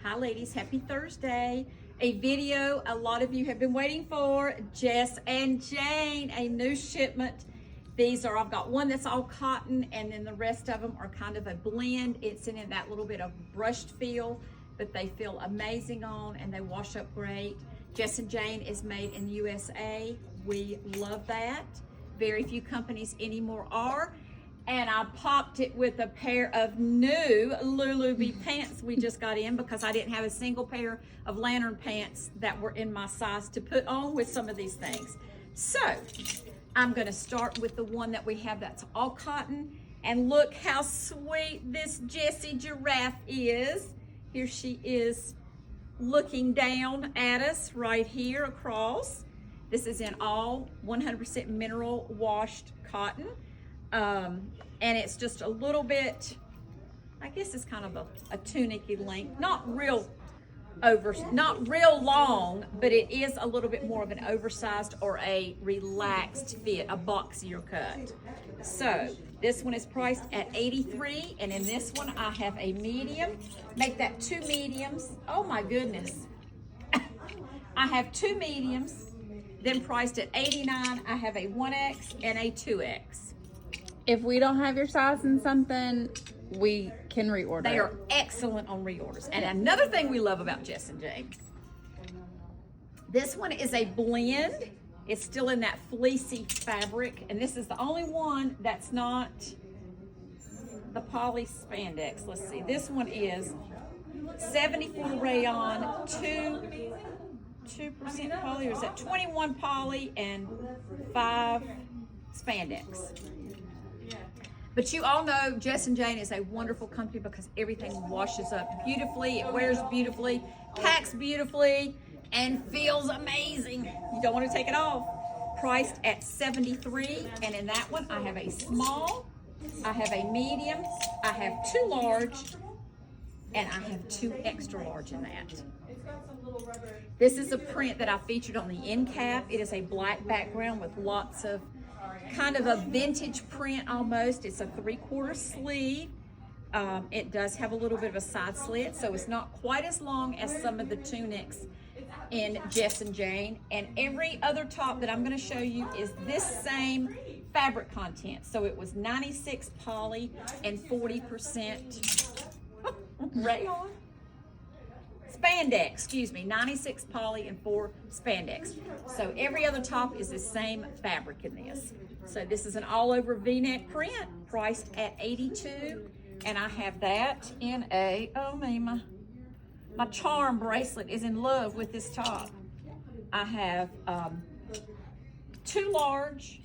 Hi ladies, happy Thursday. A video a lot of you have been waiting for, Jess and Jane, a new shipment. I've got one that's all cotton and then the rest of them are kind of a blend. It's in that little bit of brushed feel, but they feel amazing on and they wash up great. Jess and Jane is made in the USA. We love that. Very few companies anymore are. And I popped it with a pair of new Lululemon pants we just got in because I didn't have a single pair of lantern pants that were in my size to put on with some of these things. So I'm gonna start with the one that we have that's all cotton. And look how sweet this Jessie giraffe is. Here she is looking down at us right here across. This is in all 100% mineral washed cotton. And it's just a little bit, I guess it's kind of a tunic-y length, not real long, but it is a little bit more of an oversized or a relaxed fit, a boxier cut. So this one is priced at $83, and in this one I have a medium. Make that 2 mediums. Oh my goodness. I have 2 mediums, then priced at $89. I have a 1X and a 2X. If we don't have your size in something, we can reorder. They are excellent on reorders. And another thing we love about Jess and Jane, this one is a blend. It's still in that fleecy fabric. And this is the only one that's not the poly spandex. Let's see. This one is 74 rayon, 2% poly, or is that 21 poly and 5 spandex. But you all know Jess and Jane is a wonderful company because everything washes up beautifully, it wears beautifully, packs beautifully, and feels amazing. You don't want to take it off. Priced at $73, and in that one I have a small, I have a medium, I have 2 large, and I have 2 extra large in that. This is a print that I featured on the end cap. It is a black background with lots of kind of a vintage print almost. It's a 3/4 sleeve. It does have a little bit of a side slit, so it's not quite as long as some of the tunics in Jess and Jane. And every other top that I'm going to show you is this same fabric content. So it was 96 poly and 40% rayon. Spandex, excuse me, 96 poly and 4 spandex. So every other top is the same fabric in this. So this is an all over V-neck print, priced at $82. And I have that in a, oh me, my charm bracelet is in love with this top. I have 2 large,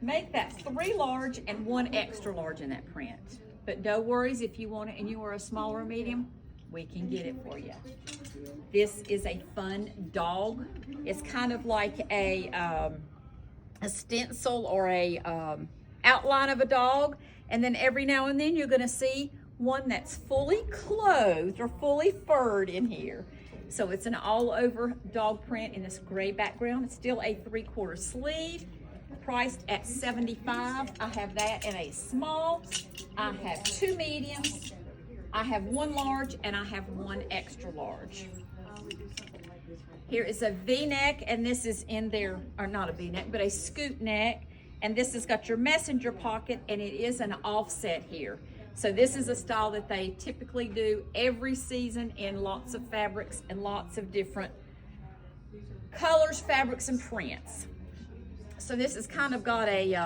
make that 3 large and 1 extra large in that print. But no worries if you want it and you are a small or medium, we can get it for you. This is a fun dog. It's kind of like a stencil or a outline of a dog. And then every now and then you're gonna see one that's fully clothed or fully furred in here. So it's an all over dog print in this gray background. It's still a 3/4 sleeve, priced at $75. I have that in a small. I have 2 mediums. I have 1 large and I have 1 extra large. Here is a V-neck, and this is in there, or not a V-neck, but a scoop neck. And this has got your messenger pocket, and it is an offset here. So this is a style that they typically do every season in lots of fabrics and lots of different colors, fabrics, and prints. So this has kind of got a,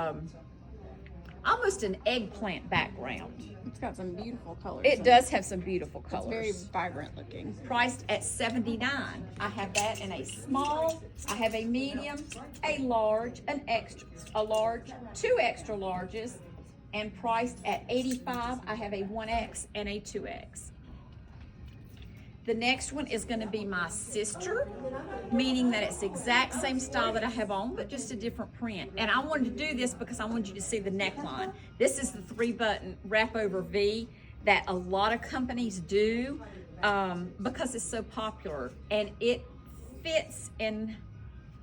almost an eggplant background. It's got some beautiful colors. It does have some beautiful colors. It's very vibrant looking. Priced at $79. I have that in a small, I have a medium, a large, an extra, a large, 2 extra larges, and priced at $85. I have a 1X and a 2X. The next one is going to be my sister, meaning that it's the exact same style that I have on, but just a different print. And I wanted to do this because I wanted you to see the neckline. This is the 3-button wrap over V that a lot of companies do because it's so popular. And it fits and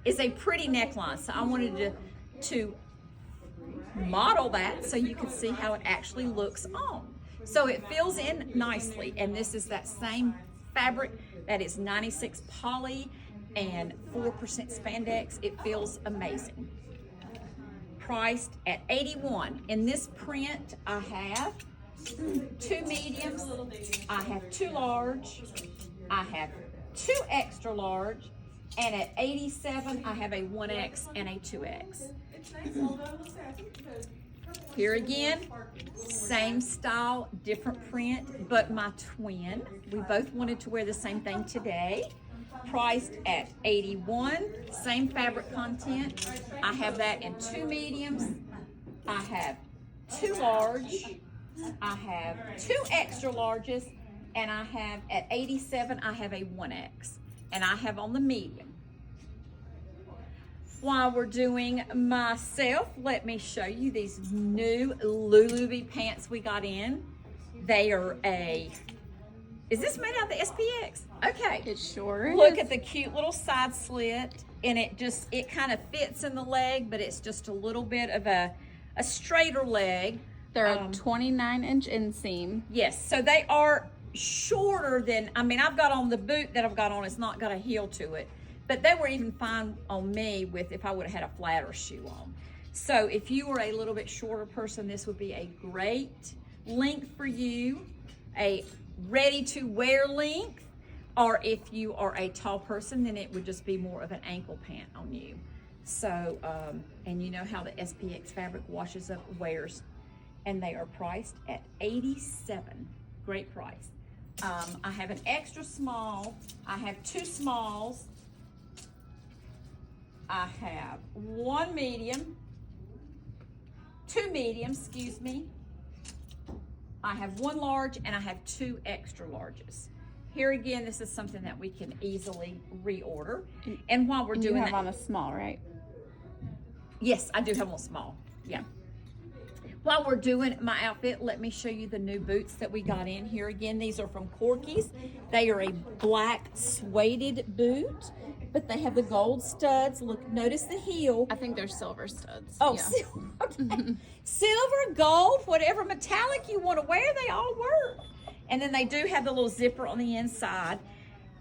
is a pretty neckline. So I wanted to model that so you can see how it actually looks on. So it fills in nicely, and this is that same fabric that is 96 poly and 4% spandex. It feels amazing. Priced at $81. In this print, I have 2 mediums, I have 2 large, I have 2 extra large, and at $87, I have a 1X and a 2X. Here again, same style, different print, but my twin. We both wanted to wear the same thing today. Priced at $81, same fabric content. I have that in 2 mediums. I have 2 large. I have 2 extra larges, and I have at $87, I have a 1X, and I have on the medium. While we're doing myself, let me show you these new Lululemon pants we got in. They are is this made out of the SPX? Okay. It sure is. Look at the cute little side slit, and it kind of fits in the leg, but it's just a little bit of a straighter leg. They're a 29-inch inseam. Yes, so they are shorter than, I've got on the boot that I've got on, it's not got a heel to it. But they were even fine on me with if I would have had a flatter shoe on. So if you were a little bit shorter person, this would be a great length for you, a ready to wear length. Or if you are a tall person, then it would just be more of an ankle pant on you. So, and you know how the SPX fabric washes up, wears, and they are priced at $87. Great price. I have an extra small, I have 2 smalls, I have 1 medium, 2 mediums, excuse me. I have 1 large, and I have 2 extra larges. Here again, this is something that we can easily reorder. And while we're doing you have that, on a small, right? Yes, I do have one small, yeah. While we're doing my outfit, let me show you the new boots that we got in here. Again, these are from Corky's. They are a black suede boot, but they have the gold studs. Look, notice the heel. I think they're silver studs. Oh, yeah. okay. Silver, gold, whatever metallic you want to wear, they all work. And then they do have the little zipper on the inside.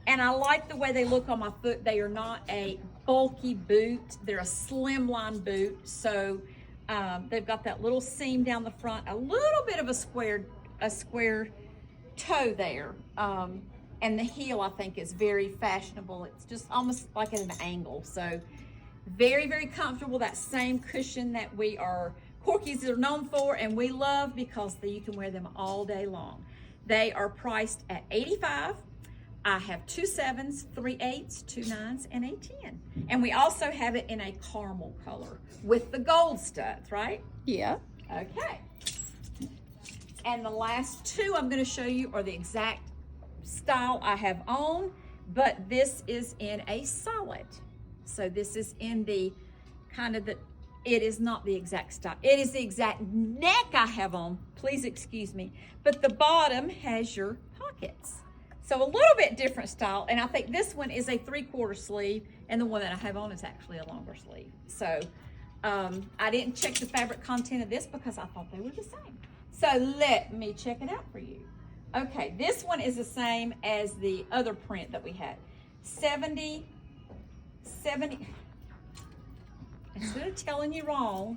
And I like the way they look on my foot. They are not a bulky boot. They're a slimline boot. So they've got that little seam down the front, a little bit of a square toe there. And the heel, I think, is very fashionable. It's just almost like at an angle. So very, very comfortable. That same cushion that Corky's are known for and we love, because you can wear them all day long. They are priced at $85. I have 2 7s, 3 8s, 2 9s, and a 10. And we also have it in a caramel color with the gold studs, right? Yeah. Okay. And the last 2 I'm going to show you are the exact style I have on, but this is in a solid. So this is in the it is not the exact style. It is the exact neck I have on. Please excuse me. But the bottom has your pockets. So a little bit different style. And I think this one is a 3/4 sleeve, and the one that I have on is actually a longer sleeve. So I didn't check the fabric content of this because I thought they were the same. So let me check it out for you. Okay, this one is the same as the other print that we had. 70, instead of telling you wrong,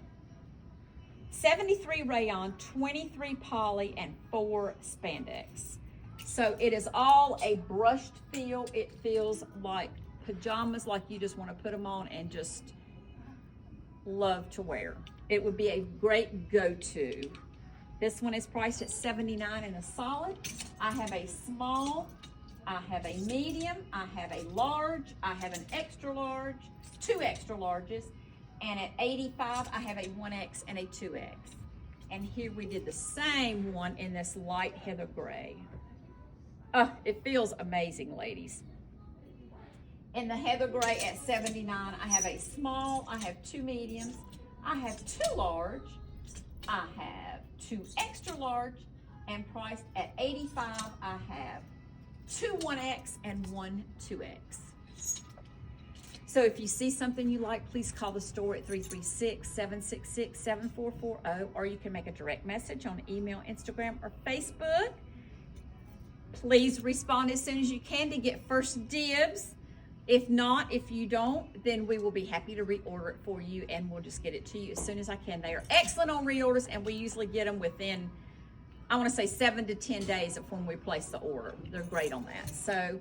73 rayon, 23 poly, and 4 spandex. So it is all a brushed feel. It feels like pajamas, like you just want to put them on and just love to wear. It would be a great go-to. This one is priced at $79 in a solid. I have a small, I have a medium, I have a large, I have an extra large, 2 extra larges, and at $85, I have a 1X and a 2X. And here we did the same one in this light heather gray. It feels amazing, ladies. In the heather gray at $79, I have a small, I have 2 mediums, I have 2 large, I have 2 extra large, and priced at $85, I have 2 1X and 1 2X. So if you see something you like, please call the store at 336-766-7440, or you can make a direct message on email, Instagram, or Facebook. Please respond as soon as you can to get first dibs. If not, if you don't, then we will be happy to reorder it for you, and we'll just get it to you as soon as I can. They are excellent on reorders, and we usually get them within, I want to say 7 to 10 days of when we place the order. They're great on that. So,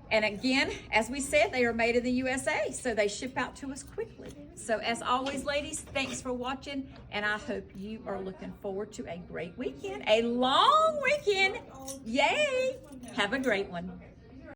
and again, as we said, they are made in the USA, so they ship out to us quickly. So as always, ladies, thanks for watching, and I hope you are looking forward to a great weekend, a long weekend. Yay! Have a great one.